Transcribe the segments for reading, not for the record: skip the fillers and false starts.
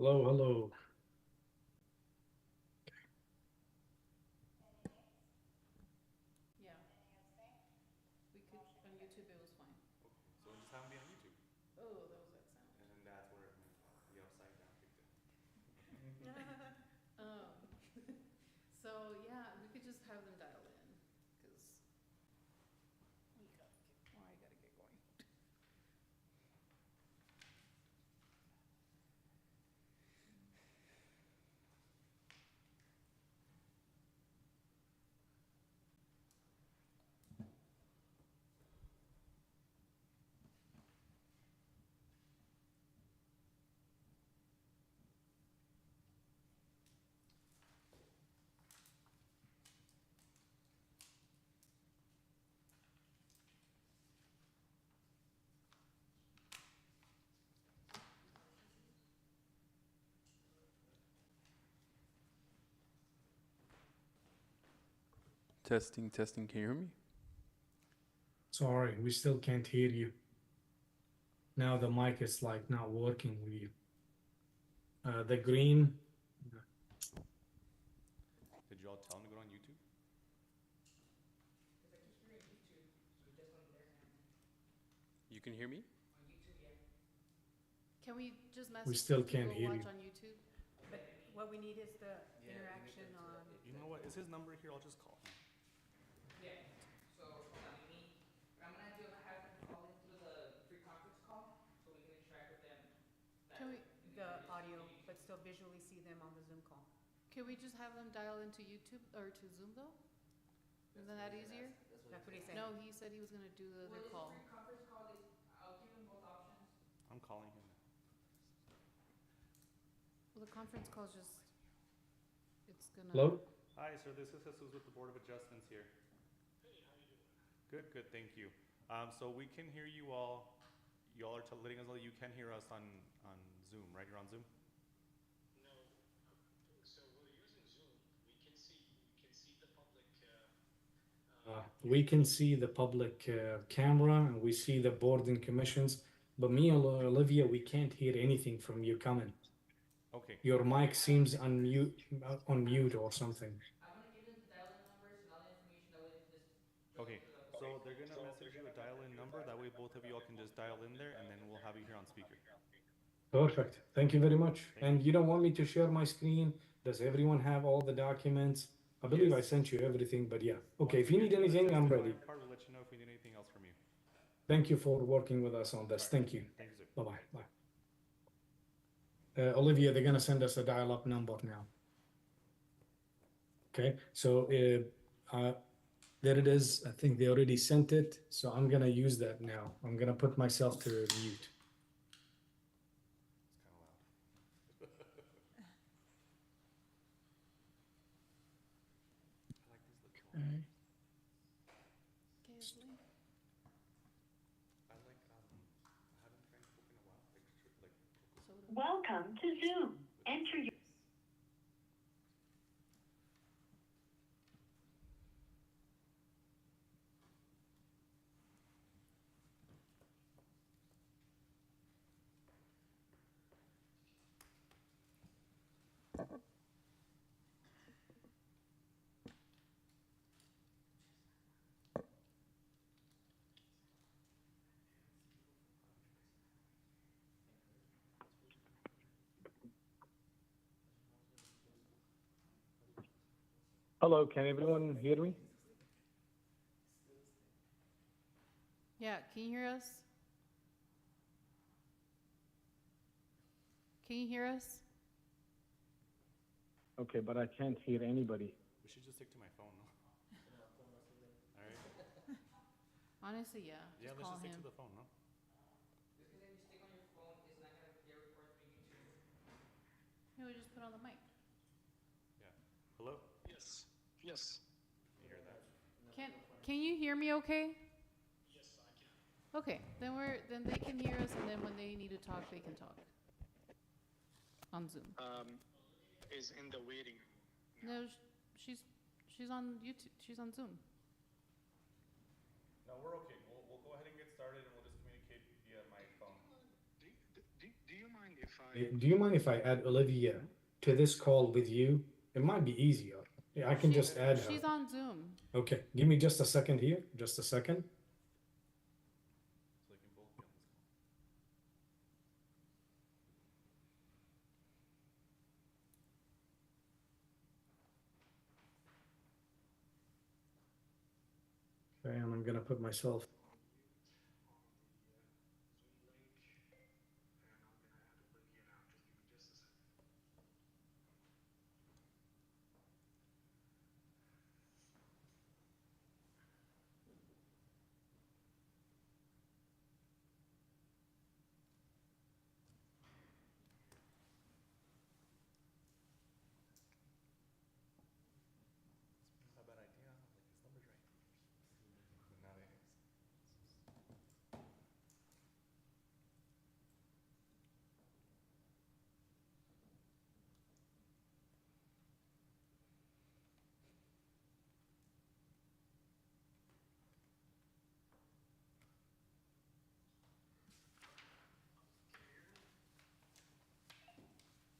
Hello, hello. Yeah, we could on YouTube. It was fine. Okay, so just have them be on YouTube, Oh, that was that sound. and then that's where the upside down kicked in. Um, so yeah, we could just have them dial in, cause we gotta get. Oh, I gotta get going. Testing, testing. Can you hear me? Sorry, we still can't hear you. Now the mic is like not working with you. The green. Did you all tell him to go on YouTube? Because I keep hearing YouTube, so we just went there now. You can hear me? On YouTube, yeah. Can we just We message still them to can't go hear watch you. on YouTube? But what we need is the interaction to on. You know what? Is his number here? I'll just call him. Yeah. So hold on, we need. What I'm gonna do, I'm gonna have them call in through the free conference call, so we can interact with them. Can we? The audio, but still visually see them on the Zoom call. Can we just have them dial into YouTube or to Zoom though? Isn't that easier? That's what he said. No, he said he was gonna do the other call. Free conference call, I'll give him both options. I'm calling him now. Well, the conference call's just. It's gonna. Hello? Hi, sir. This is Jesus with the Board of Adjustments here. Hey, how you doing? Good, good. Thank you. So we can hear you all. You all are letting us know you can hear us on Zoom, right? You're on Zoom. We can see the public camera and we see the board and commissions, but me and Olivia, we can't hear anything from you coming. Okay. Your mic seems on mute or something. I'm gonna give them the dial-in numbers and all the information that way just. Okay. So they're gonna message you a dial-in number. That way, both of you all can just dial in there, and then we'll have you here on speaker. Perfect. Thank you very much. And you don't want me to share my screen? Does everyone have all the documents? I believe I sent you everything, but yeah. Okay, if you need anything, I'm ready. We'll let you know if we need anything else from you. Thank you for working with us on this. Thank you. Thank you, sir. Bye-bye. Bye. Olivia, they're gonna send us a dial-up number now. Okay, so there it is. I think they already sent it, so I'm gonna use that now. I'm gonna put myself to mute. It's kind of loud. I like these little. Okay. Okay, Leslie? I haven't drank Coke in a while. Soda. Welcome to Zoom. Enter your Hello, can everyone hear me? Yeah, can you hear us? Can you hear us? Okay, but I can't hear anybody. We should just stick to my phone, no? All right. Honestly, yeah. Yeah, Just let's call just stick him. to the phone, no? Just because if you stick on your phone, it's not gonna get recorded through YouTube. Yeah, we just put on the mic. Yeah. Hello? Yes. Yes. You hear that? Can you hear me okay? Yes, I can. Okay, then they can hear us, and then when they need to talk, they can talk on Zoom. Is in the waiting room. No, she's on YouTube. She's on Zoom. No, we're okay. We'll go ahead and get started, and we'll just communicate via my phone. Do you mind if Do you mind if I add Olivia to this call with you? It might be easier. Yeah, I can just add her. She's on Zoom. Okay, give me just a second here, just a second. So they can both be on this call. Okay, and I'm gonna put myself. It's not a bad idea. Like his number's right. Now it is.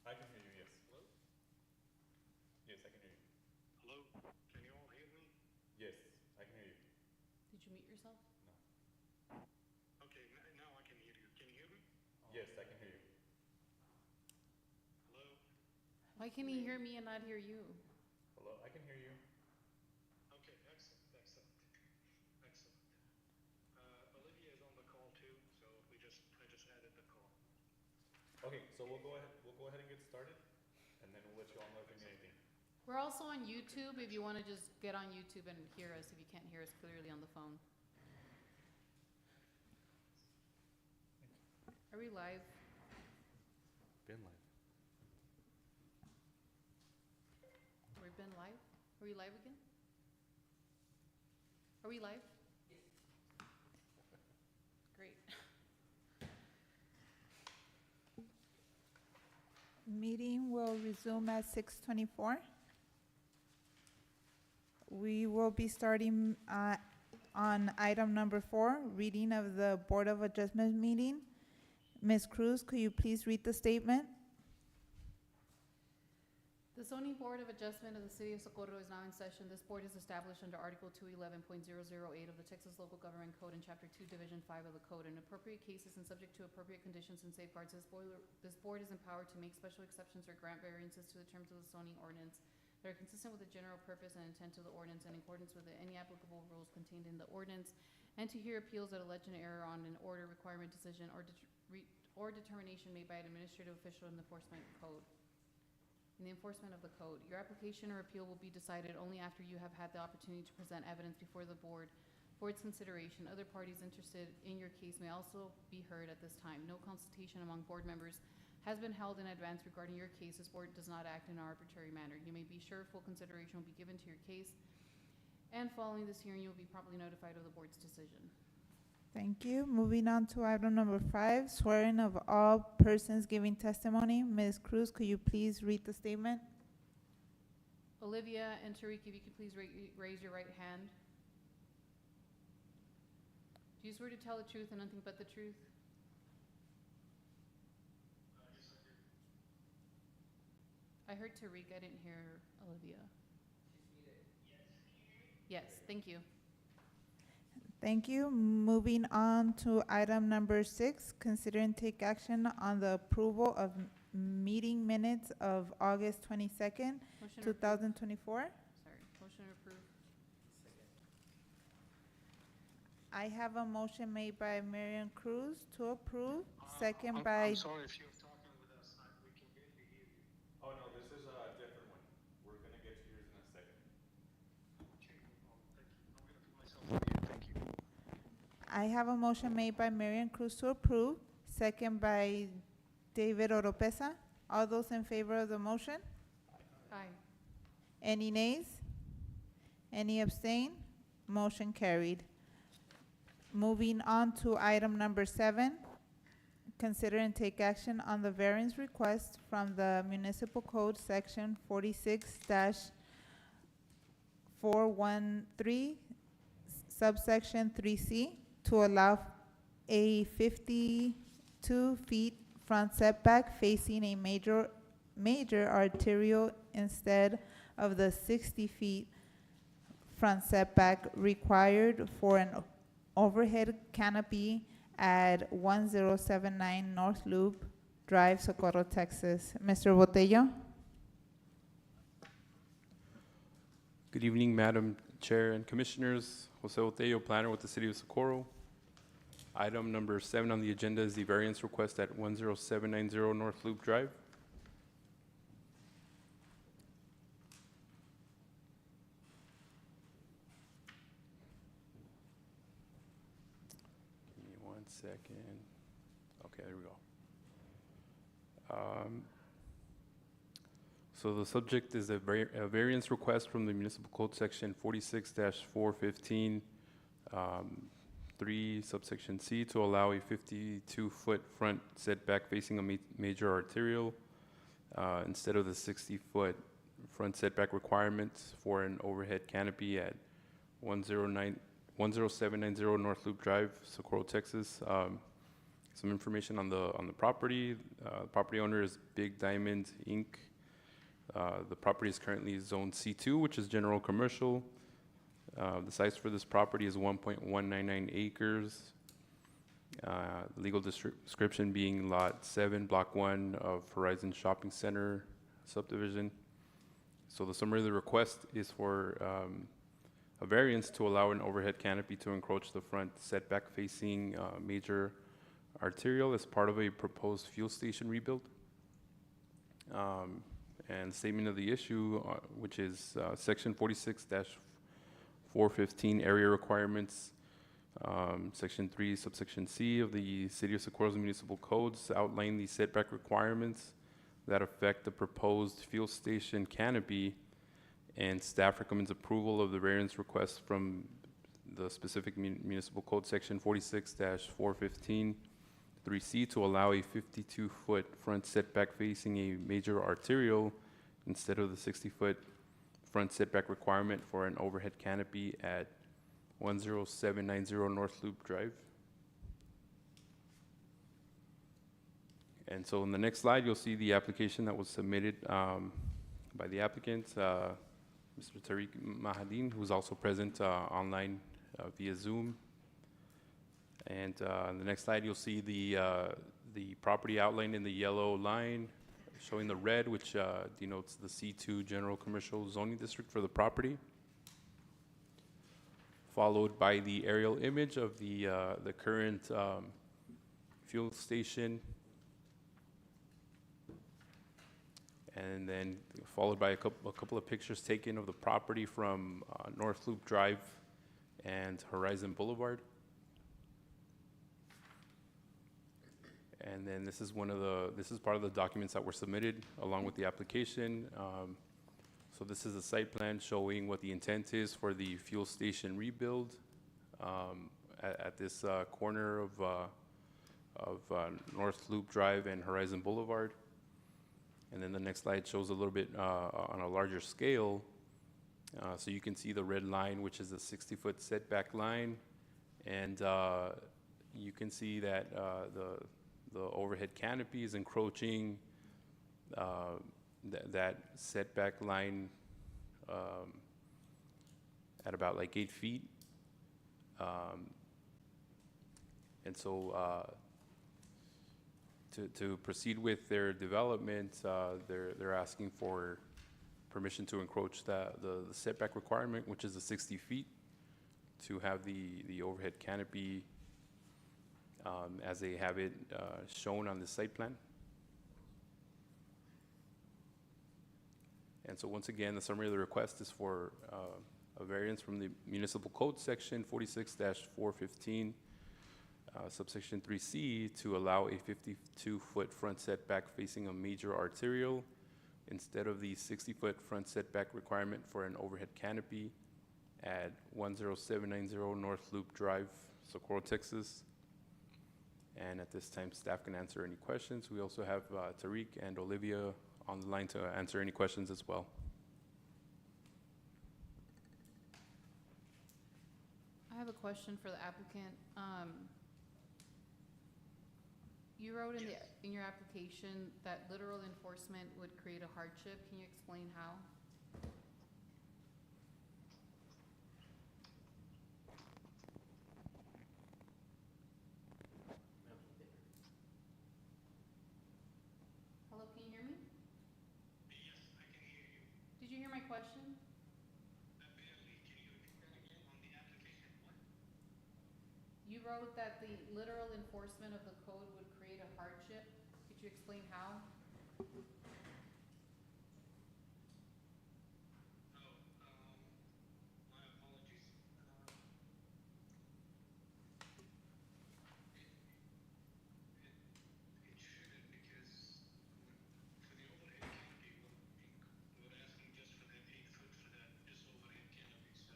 I can hear you, yes. Hello? Yes, I can hear you. Hello? Can you all hear me? Yes, I can hear you. Did you mute yourself? Okay, now I can hear you. Can you hear me? Yes, I can hear you. Hello? Why can he hear me and not hear you? Hello, I can hear you. Okay, excellent. Olivia is on the call too, so I just added the call. Okay, so we'll go ahead and get started, and then we'll let you all know if we need anything. We're also on YouTube if you want to just get on YouTube and hear us if you can't hear us clearly on the phone. Are we live? Been live. We've been live? Are we live again? Are we live? Great. Meeting will resume at 6:24. We will be starting on item number 4, reading of the Board of Adjustment meeting. Ms. Cruz, could you please read the statement? The zoning board of adjustment of the city of Socorro is now in session. This board is established under Article 211.008 of the Texas Local Government Code and Chapter 2, Division 5 of the Code. In appropriate cases and subject to appropriate conditions and safeguards, this board is empowered to make special exceptions or grant variances to the terms of the zoning ordinance that are consistent with the general purpose and intent of the ordinance and in accordance with any applicable rules contained in the ordinance, and to hear appeals that allege an error on an order, requirement, decision, or determination made by an administrative official in the enforcement of the code. Your application or appeal will be decided only after you have had the opportunity to present evidence before the board for its consideration. Other parties interested in your case may also be heard at this time. No consultation among board members has been held in advance regarding your case. This board does not act in an arbitrary manner. You may be sure full consideration will be given to your case, and following this hearing, you will be promptly notified of the board's decision. Thank you. Moving on to item number 5, swearing of all persons giving testimony. Ms. Cruz, could you please read the statement? Olivia and Tariq, if you could please raise your right hand. Do you swear to tell the truth and nothing but the truth? Yes, I did. I heard Tariq, I didn't hear Olivia. She's muted. Yes, thank you. Thank you. Moving on to item number 6, consider and take action on the approval of meeting minutes of August 22nd, Motion to approve. 2024. Sorry, motion to approve. I have a motion made by Marian Cruz to approve, second by, I'm sorry if you're talking with us. We can barely hear you. Oh, no, this is a different one. We're gonna get to yours in a second. Okay, no problem. Thank you. I'm gonna put myself on mute. Thank you. I have a motion made by Marian Cruz to approve, second by David Oropesa. All those in favor of the motion? Aye. Any nays? Any abstain? Motion carried. Moving on to item number 7, consider and take action on the variance request from the Municipal Code Section 46-413, subsection 3C, to allow a 52 feet front setback facing a major arterial instead of the 60 feet front setback required for an overhead canopy at 1079 North Loop Drive, Socorro, Texas. Mr. Botello? Good evening, Madam Chair and Commissioners. Jose Botello, planner with the City of Socorro. Item number 7 on the agenda is the variance request at 10790 North Loop Drive. Give me 1 second. Okay, there we go. So the subject is a variance request from the Municipal Code Section 46-415, 3 subsection C, to allow a 52-foot front setback facing a major arterial instead of the 60-foot front setback requirements for an overhead canopy at 10790 North Loop Drive, Socorro, Texas. Some information on the property. Property owner is Big Diamond Inc. The property is currently zoned C2, which is general commercial. The size for this property is 1.199 acres. Legal description being Lot 7, Block 1 of Horizon Shopping Center subdivision. So the summary of the request is for a variance to allow an overhead canopy to encroach the front setback facing major arterial as part of a proposed fuel station rebuild. And statement of the issue, which is Section 46-415 area requirements, Section 3, subsection C of the City of Socorro's municipal codes outline the setback requirements that affect the proposed fuel station canopy, and staff recommends approval of the variance request from the specific municipal code Section 46-415 3C to allow a 52-foot front setback facing a major arterial instead of the 60-foot front setback requirement for an overhead canopy at 10790 North Loop Drive. And so in the next slide, you'll see the application that was submitted by the applicant, Mr. Tariq Mahadin, who's also present online via Zoom. And on the next slide, you'll see the property outlined in the yellow line, showing the red, which denotes the C2 General Commercial Zoning District for the property, followed by the aerial image of the current fuel station, and then followed by a couple of pictures taken of the property from North Loop Drive and Horizon Boulevard. And then this is part of the documents that were submitted along with the application. So this is a site plan showing what the intent is for the fuel station rebuild at this corner of North Loop Drive and Horizon Boulevard. And then the next slide shows a little bit on a larger scale. So you can see the red line, which is a 60-foot setback line. And you can see that the overhead canopy is encroaching that setback line at about like 8 feet. And so to proceed with their development, they're asking for permission to encroach the setback requirement, which is the 60 feet, to have the overhead canopy as they have it shown on the site plan. And so once again, the summary of the request is for a variance from the Municipal Code Section 46-415, subsection 3C, to allow a 52-foot front setback facing a major arterial instead of the 60-foot front setback requirement for an overhead canopy at 10790 North Loop Drive, Socorro, Texas. And at this time, staff can answer any questions. We also have Tariq and Olivia on the line to answer any questions as well. I have a question for the applicant. You wrote in your application that literal enforcement would create a hardship. Can you explain how? Hello, can you hear me? Yes, I can hear you. Did you hear my question? Barely. Can you repeat that again on the application? What? You wrote that the literal enforcement of the code would create a hardship. Could you explain how? My apologies. It shouldn't because for the overhead canopy, we're asking just for that 8 foot for that, just overhead canopy, so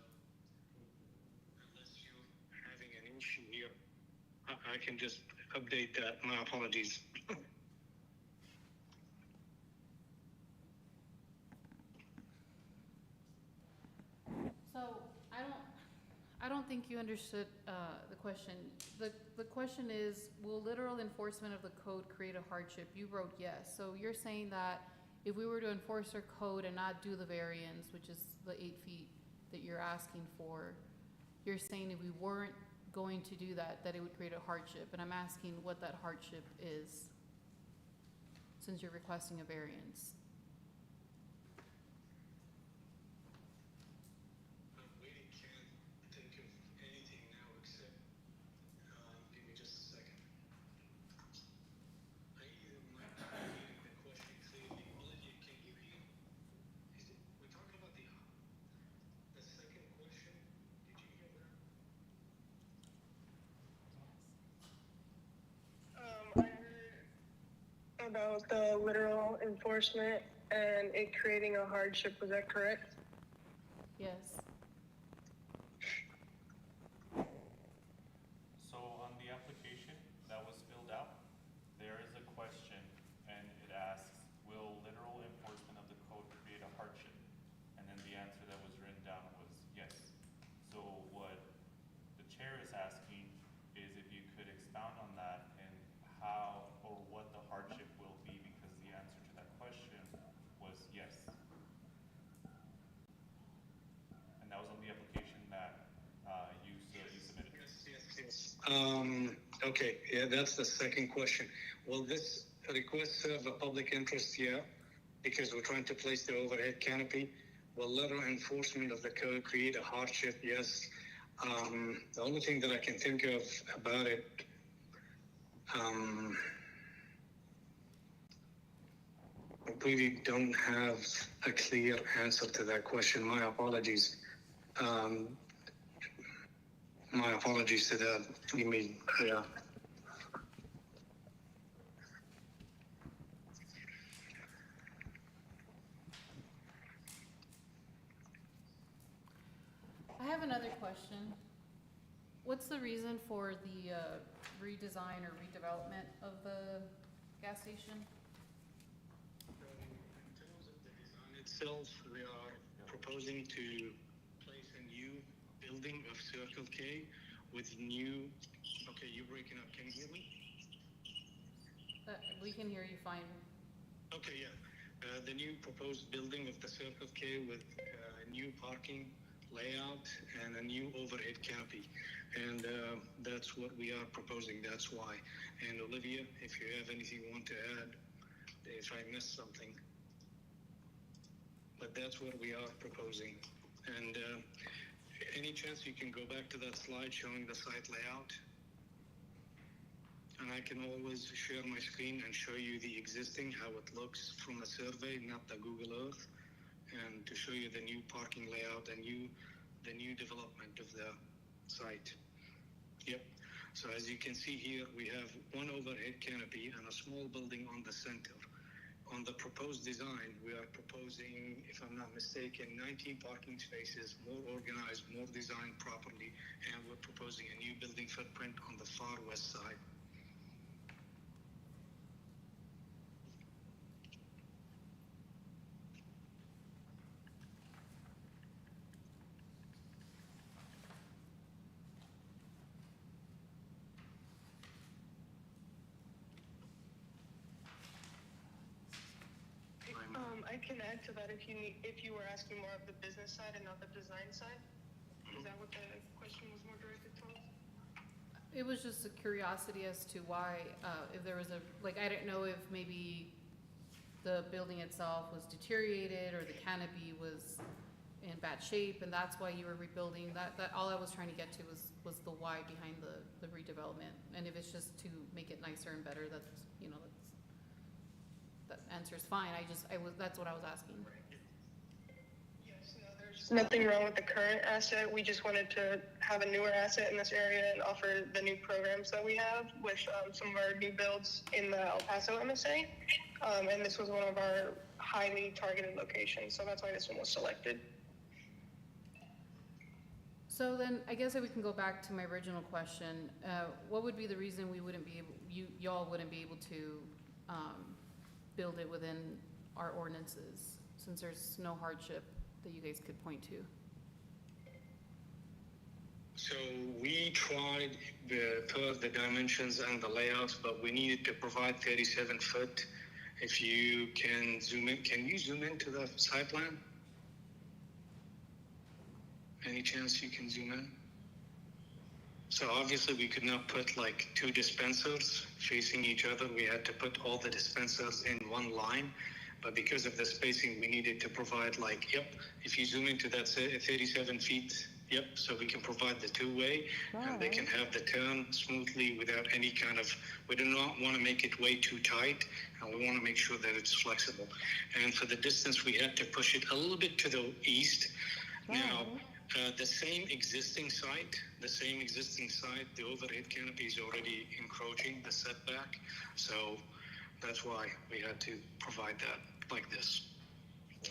unless you're having an issue here, I can just update that. My apologies. So, I don't think you understood, the question. The question is, will literal enforcement of the code create a hardship? You wrote yes. So you're saying that if we were to enforce our code and not do the variance, which is the 8 feet that you're asking for, you're saying if we weren't going to do that, that it would create a hardship. And I'm asking what that hardship is, since you're requesting a variance. I really can't think of anything now except, give me just a second. I either might not be hearing the question clearly. Olivia, can you hear? We're talking about the second question. Did you hear that? I heard about the literal enforcement and it creating a hardship. Was that correct? Yes. So on the application that was filled out, there is a question and it asks, will literal enforcement of the code create a hardship? And then the answer that was written down was yes. So what the chair is asking is if you could expound on that and how or what the hardship will be, because the answer to that question was yes. And that was on the application that you submitted. Yes. Okay, yeah, that's the second question. Will this request serve a public interest? Yeah, because we're trying to place the overhead canopy. Will literal enforcement of the code create a hardship? Yes. The only thing that I can think of about it, I really don't have a clear answer to that question. My apologies. My apologies to that. You mean, yeah. I have another question. What's the reason for the redesign or redevelopment of the gas station? In terms of the design itself, we are proposing to place a new building of Circle K with new. Okay, you're breaking up. Can you hear me? We can hear you fine. Okay, yeah. The new proposed building of the Circle K with new parking layout and a new overhead canopy. And that's what we are proposing. That's why. And Olivia, if you have anything you want to add, if I missed something. But that's what we are proposing. And any chance you can go back to that slide showing the site layout? And I can always share my screen and show you the existing, how it looks from a survey, not the Google Earth, and to show you the new parking layout and the new development of the site. Yep. So as you can see here, we have one overhead canopy and a small building on the center. On the proposed design, we are proposing, if I'm not mistaken, 19 parking spaces, more organized, more designed properly, and we're proposing a new building footprint on the far west side. I can add to that if you need, if you were asking more of the business side and not the design side. Is that what the question was more directed towards? It was just a curiosity as to why, if there was a, like, I didn't know if maybe the building itself was deteriorated or the canopy was in bad shape and that's why you were rebuilding. That all I was trying to get to was the why behind the redevelopment. And if it's just to make it nicer and better, that's, you know, that answer's fine. That's what I was asking. Yes, no, there's nothing wrong with the current asset. We just wanted to have a newer asset in this area and offer the new programs that we have with some of our new builds in the El Paso MSA. And this was one of our highly targeted locations, so that's why this one was selected. So then, I guess if we can go back to my original question, what would be the reason we wouldn't be able, y'all wouldn't be able to, build it within our ordinances, since there's no hardship that you guys could point to? So we tried per the dimensions and the layouts, but we needed to provide 37 foot. If you can zoom in, can you zoom into the site plan? Any chance you can zoom in? So obviously we could not put like two dispensers facing each other. We had to put all the dispensers in one line. But because of the spacing, we needed to provide like, yep, if you zoom into that 37 feet, yep, so we can provide the two-way and they can have the turn smoothly without any kind of, we do not want to make it way too tight and we want to make sure that it's flexible. And for the distance, we had to push it a little bit to the east. Now, the same existing site, the overhead canopy is already encroaching the setback. So that's why we had to provide that like this.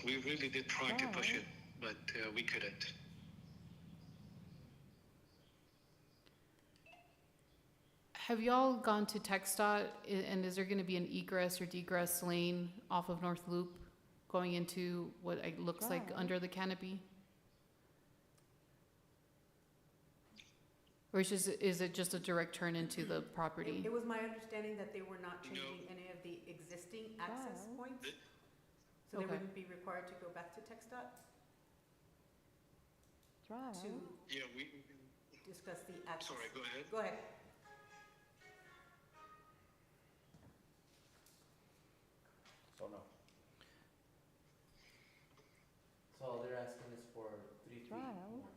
We really did try to push it, but we couldn't. Have y'all gone to TxDOT, and is there gonna be an egress or degress lane off of North Loop going into what it looks like under the canopy? Or is it just a direct turn into the property? It was my understanding that they were not changing any of the existing access points. So they Okay. wouldn't be required to go back to TxDOT to Yeah, we, discuss the access. sorry, go ahead. Go ahead. So no. So all they're asking is for 3 feet more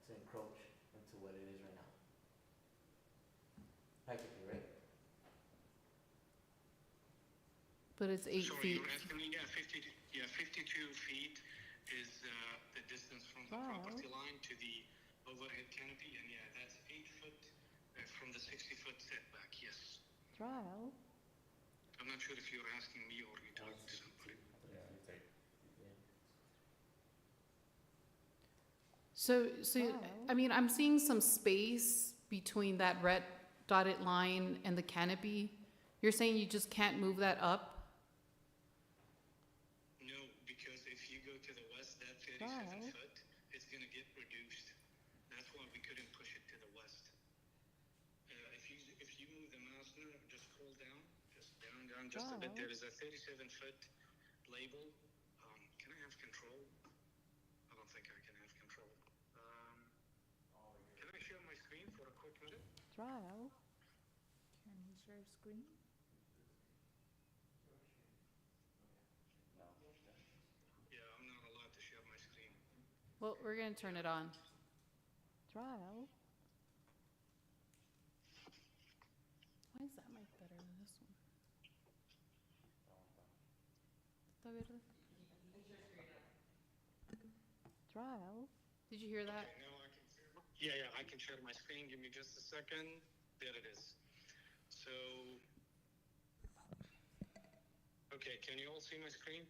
to encroach into what it is right now. Practically, right? But it's 8 Sorry, feet. you're asking me, 52 feet is the distance from the property line to the overhead canopy, and yeah, that's 8 foot from the 60-foot setback, yes. I'm not sure if you're asking me or you're talking to somebody. So, I mean, I'm seeing some space between that red dotted line and the canopy. You're saying you just can't move that up? No, because if you go to the west, that 37 foot is going to get reduced. That's why we couldn't push it to the west. If you move the mouse now, just scroll down, just a bit. There is a 37 foot label. Can I have control? I don't think I can have control. Can I share my screen for a quick minute? Can you share screen? Yeah, I'm not allowed to share my screen. Well, we're gonna turn it on. Why is that mic better than this one? ¿Está verde? Did you hear that? Okay, now I can share. Yeah, I can share my screen. Give me just a second. There it is. So, okay, can you all see my screen?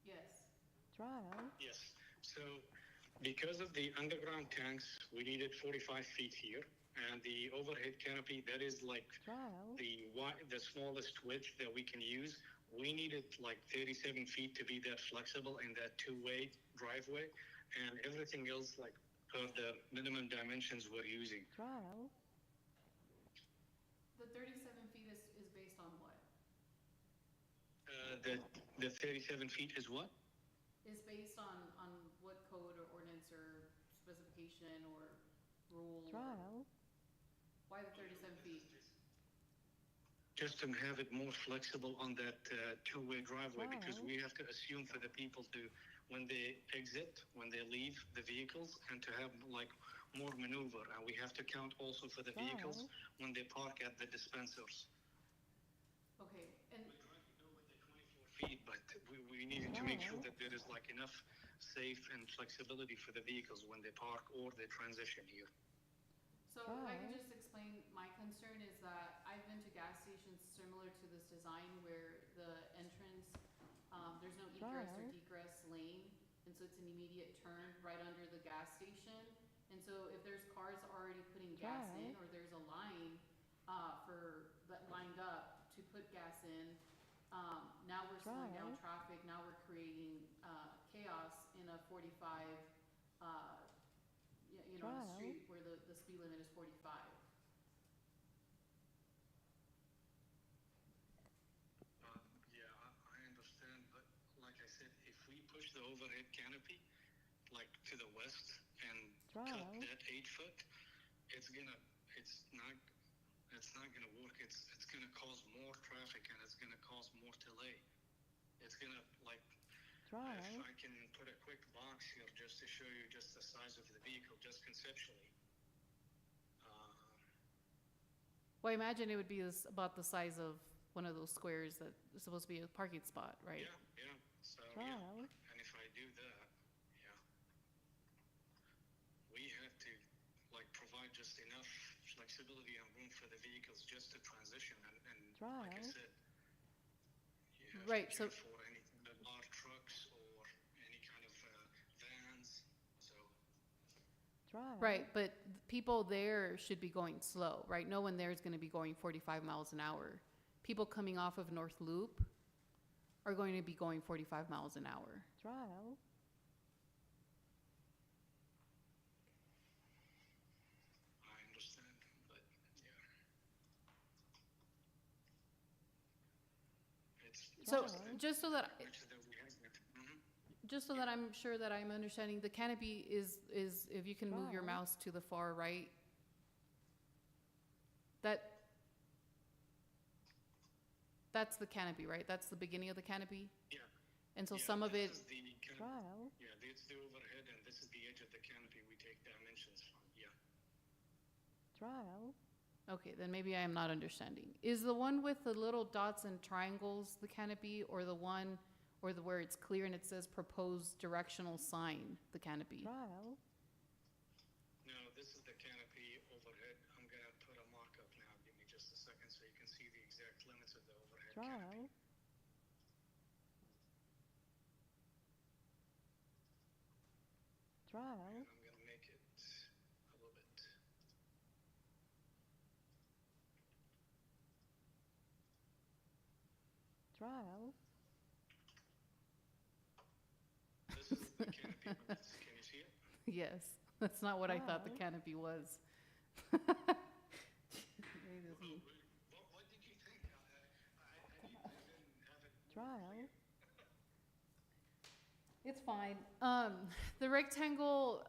Yes. Yes. So, because of the underground tanks, we needed 45 feet here, and the overhead canopy, that is like the smallest width that we can use. We needed like 37 feet to be that flexible in that two-way driveway, and everything else like per the minimum dimensions we're using. The 37 feet is based on what? The 37 feet is what? Is based on what code or ordinance or specification or rule? Why the 37 feet? Just to have it more flexible on that two-way driveway, because we have to assume for the people to, when they exit, when they leave the vehicles, and to have like more maneuver, and we have to count also for the vehicles when they park at the dispensers. Okay, and Feet, but we needed to make sure that there is like enough safe and flexibility for the vehicles when they park or they transition here. so if I could just explain, my concern is that I've been to gas stations similar to this design where the entrance, there's no egress or degress lane, and so it's an immediate turn right under the gas station. And so if there's cars already putting gas in, or there's a line, that lined up to put gas in, now we're slowing down traffic, now we're creating, chaos in a 45, you know, a street where the speed limit is 45. Yeah, I understand, but like I said, if we push the overhead canopy like to the west and cut that 8 foot, it's not gonna work. It's gonna cause more traffic and it's gonna cause more delay. It's gonna like, if I can put a quick box here just to show you just the size of the vehicle, just conceptually. Well, I imagine it would be about the size of one of those squares that is supposed to be a parking spot, right? Yeah, so, yeah, and if I do that, yeah, we have to, like, provide just enough flexibility and room for the vehicles just to transition, and like I said, you have Right, to so- check for any large trucks or any kind of vans, so. Right, but people there should be going slow, right? No one there is gonna be going 45 miles an hour. People coming off of North Loop are going to be going 45 miles an hour. I understand, but yeah. It's So, just so that, which that we have it. just so that I'm sure that I'm understanding, the canopy is, if you can move your mouse to the far right, that's the canopy, right? That's the beginning of the canopy? Yeah. And so Yeah, some of this it, is the canopy. Yeah, this is the overhead and this is the edge of the canopy we take dimensions from, yeah. okay, then maybe I am not understanding. Is the one with the little dots and triangles the canopy, or the one, or the where it's clear and it says proposed directional sign, the canopy? No, this is the canopy overhead. I'm gonna put a mock-up now. Give me just a second so you can see the exact limits of the overhead canopy. And I'm gonna make it a little bit. This is the canopy. Can you see it? Yes, that's not what I thought the canopy was. Maybe this one. What did you think? I didn't have it. It's fine. The rectangle,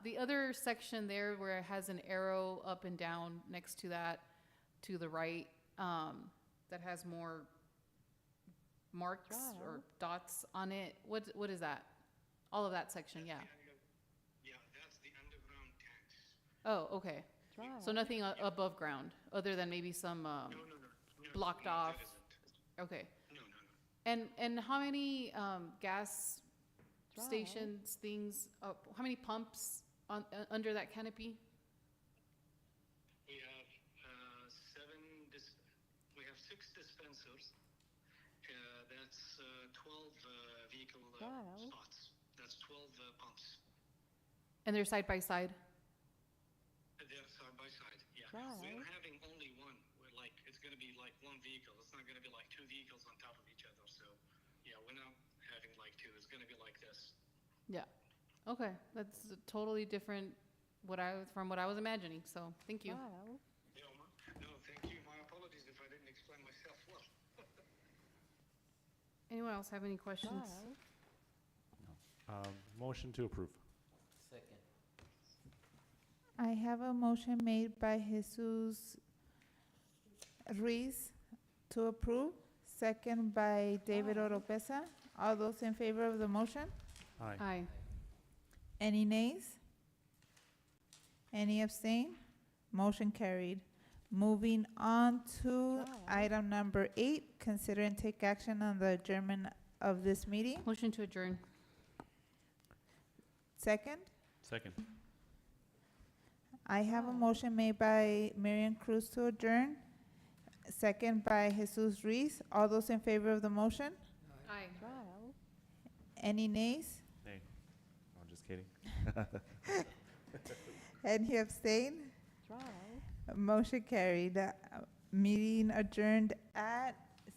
the other section there where it has an arrow up and down next to that, to the right, that has more marks or dots on it. What is that? All of that section, yeah. Yeah, that's the underground tanks. Oh, okay. So nothing above ground, other than maybe some No. blocked No, off. that isn't. Okay. No. And how many gas stations, things, how many pumps under that canopy? We have we have 6 dispensers. That's 12 vehicle spots. That's 12 pumps. And they're side by side? They're side by side, yeah. We're having only one. We're like, it's going to be like one vehicle. It's not going to be like 2 vehicles on top of each other. So, yeah, we're not having like 2. It's going to be like this. Yeah. Okay, that's totally different from what I was imagining, so thank you. No, thank you. My apologies if I didn't explain myself well. Anyone else have any questions? Motion to approve. Second. I have a motion made by Jesus Ruiz to approve, second by David Oropesa. All those in favor of the motion? Aye. Aye. Any nays? Any abstain? Motion carried. Moving on to item number 8, consider and take action on the adjournment of this meeting. Motion to adjourn. Second, Second. I have a motion made by Marian Cruz to adjourn, second by Jesus Ruiz. All those in favor of the motion? Aye. Any nays? Nay. No, I'm just kidding. Any abstain? Motion carried. Meeting adjourned at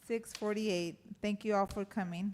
6:48. Thank you all for coming.